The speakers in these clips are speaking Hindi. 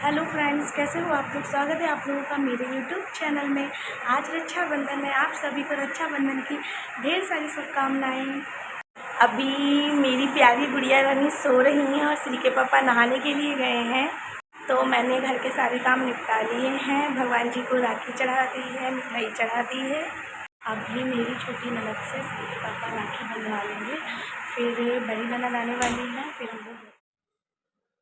हेलो फ्रेंड्स, कैसे हो आप लोग। स्वागत है आप लोगों का मेरे यूट्यूब चैनल में। आज रक्षाबंधन है, आप सभी को रक्षाबंधन की ढेर सारी शुभकामनाएं। अभी मेरी प्यारी गुड़िया रानी सो रही हैं और श्री के पापा नहाने के लिए गए हैं, तो मैंने घर के सारे काम निपटा लिए हैं। भगवान जी को राखी चढ़ा दी है, मिठाई चढ़ा दी है। अभी मेरी छोटी ननद से श्री के पापा राखी बंधवा लेंगे, फिर बड़ी ननद आने वाली है, फिर हम लोग।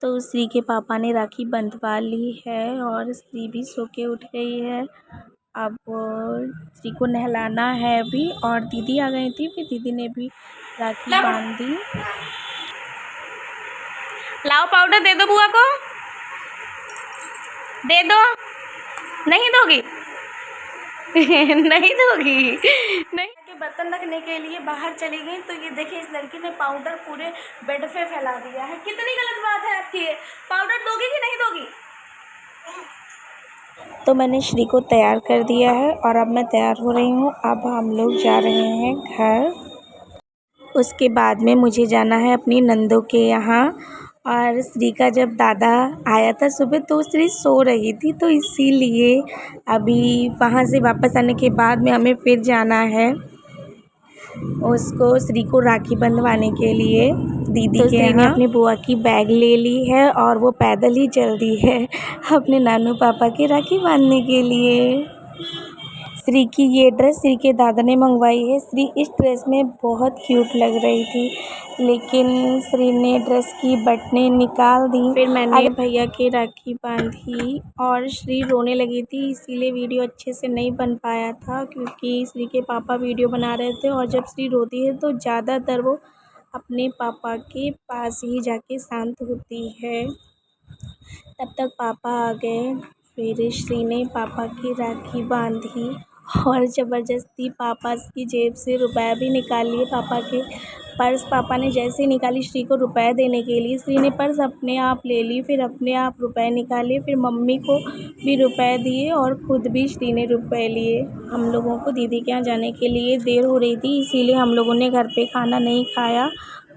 तो श्री के पापा ने राखी बंधवा ली है और श्री भी सो के उठ गई है। अब श्री को नहलाना है अभी, और दीदी आ गई थी, फिर दीदी ने भी राखी बांध दी। लाओ पाउडर दे दो बुआ को, दे दो। नहीं दोगी? नहीं दोगी? नहीं के बर्तन रखने के लिए बाहर चली गई, तो ये देखिए इस लड़की ने पाउडर पूरे बेड पे फैला दिया है। कितनी गलत बात है आपकी। पाउडर दोगी कि नहीं दोगी? तो मैंने श्री को तैयार कर दिया है और अब मैं तैयार हो रही हूँ। अब हम लोग जा रहे हैं घर। उसके बाद में मुझे जाना है अपनी नंदों के यहाँ। और श्री का जब दादा आया था सुबह, तो श्री सो रही थी, तो इसीलिए अभी वहाँ से वापस आने के बाद में हमें फिर जाना है उसको, श्री को राखी बंधवाने के लिए दीदी के यहाँ। ने अपनी बुआ की बैग ले ली है और वो पैदल ही चल दी है अपने नानू पापा की राखी बांधने के लिए। श्री की ये ड्रेस श्री के दादा ने मंगवाई है। श्री इस ड्रेस में बहुत क्यूट लग रही थी, लेकिन श्री ने ड्रेस की बटनें निकाल दी। फिर मैंने भैया की राखी बांधी और श्री रोने लगी थी, इसीलिए वीडियो अच्छे से नहीं बन पाया था, क्योंकि श्री के पापा वीडियो बना रहे थे और जब श्री रोती है तो ज़्यादातर वो अपने पापा के पास ही जाके शांत होती है। तब तक पापा आ गए, फिर श्री ने पापा की राखी बांधी और ज़बरदस्ती पापा की जेब से रुपए भी निकाल लिए। पापा के पर्स पापा ने जैसे ही निकाली श्री को रुपए देने के लिए, श्री ने पर्स अपने आप ले ली, फिर अपने आप रुपए निकाले, फिर मम्मी को भी रुपए दिए और ख़ुद भी श्री ने रुपए लिए। हम लोगों को दीदी के यहाँ जाने के लिए देर हो रही थी, इसीलिए हम लोगों ने घर पे खाना नहीं खाया,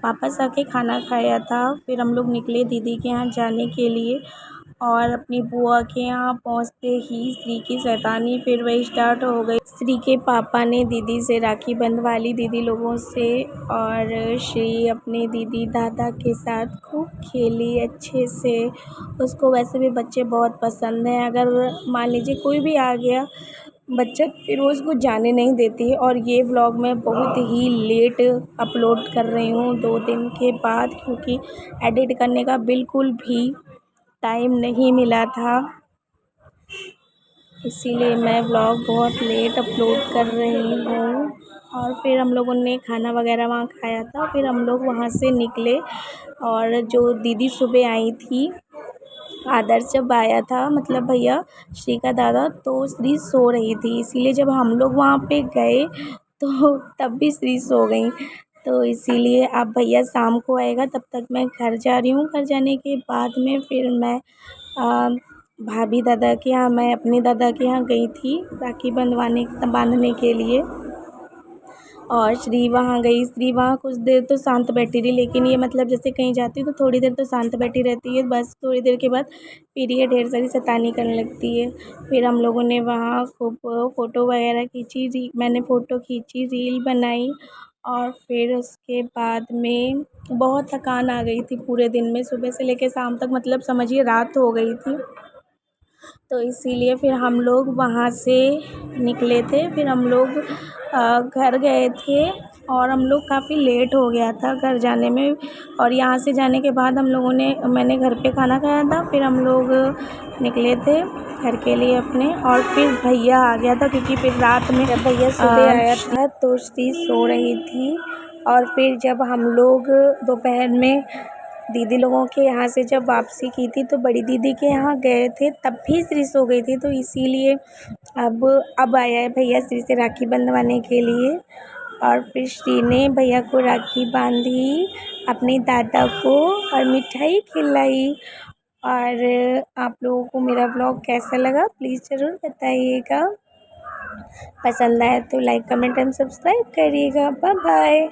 वापस आके खाना खाया था। फिर हम लोग निकले दीदी के यहाँ जाने के लिए, और अपनी बुआ के यहाँ पहुँचते ही श्री की शैतानी फिर वही स्टार्ट हो गई। श्री के पापा ने दीदी से राखी बंधवा ली, दीदी लोगों से, और श्री अपने दीदी दादा के साथ खूब खेली अच्छे से। उसको वैसे भी बच्चे बहुत पसंद हैं, अगर मान लीजिए कोई भी आ गया बच्चा, फिर वो उसको जाने नहीं देती है। और ये व्लॉग मैं बहुत ही लेट अपलोड कर रही हूँ, 2 दिन के बाद, क्योंकि एडिट करने का बिल्कुल भी टाइम नहीं मिला था, इसीलिए मैं व्लॉग बहुत लेट अपलोड कर रही हूँ। और फिर हम लोगों ने खाना वगैरह वहाँ खाया था, फिर हम लोग वहाँ से निकले। और जो दीदी सुबह आई थी, आदर्श जब आया था, मतलब भैया श्री का दादा, तो श्री सो रही थी, इसीलिए जब हम लोग वहाँ पे गए तो तब भी श्री सो गई। तो इसीलिए अब भैया शाम को आएगा, तब तक मैं घर जा रही हूँ। घर जाने के बाद में फिर मैं भाभी दादा के यहाँ, मैं अपने दादा के यहाँ गई थी राखी बांधने के लिए, और श्री वहाँ गई। श्री वहाँ कुछ देर तो शांत बैठी रही, लेकिन ये मतलब जैसे कहीं जाती है तो थोड़ी देर तो शांत बैठी रहती है, बस थोड़ी देर के बाद फिर ये ढेर सारी शैतानी करने लगती है। फिर हम लोगों ने वहाँ खूब फ़ोटो वगैरह खींची, मैंने फ़ोटो खींची, रील बनाई, और फिर उसके बाद में बहुत थकान आ गई थी पूरे दिन में, सुबह से लेकर शाम तक, मतलब समझिए रात हो गई थी। तो इसीलिए फिर हम लोग वहाँ से निकले थे, फिर हम लोग घर गए थे, और हम लोग काफ़ी लेट हो गया था घर जाने में। और यहाँ से जाने के बाद मैंने घर पे खाना खाया था, फिर हम लोग निकले थे घर के लिए अपने। और फिर भैया आ गया था, क्योंकि फिर रात में जब भैया सुबह आया था तो श्री सो रही थी। और फिर जब हम लोग दोपहर में दीदी लोगों के यहाँ से जब वापसी की थी, तो बड़ी दीदी के यहाँ गए थे, तब भी श्री सो गई थी, तो इसीलिए अब आया है भैया श्री से राखी बंधवाने के लिए। और फिर श्री ने भैया को राखी बांधी, अपने दादा को, और मिठाई खिलाई। और आप लोगों को मेरा ब्लॉग कैसा लगा प्लीज़ ज़रूर बताइएगा। पसंद आया तो लाइक कमेंट एंड सब्सक्राइब करिएगा। Bye bye.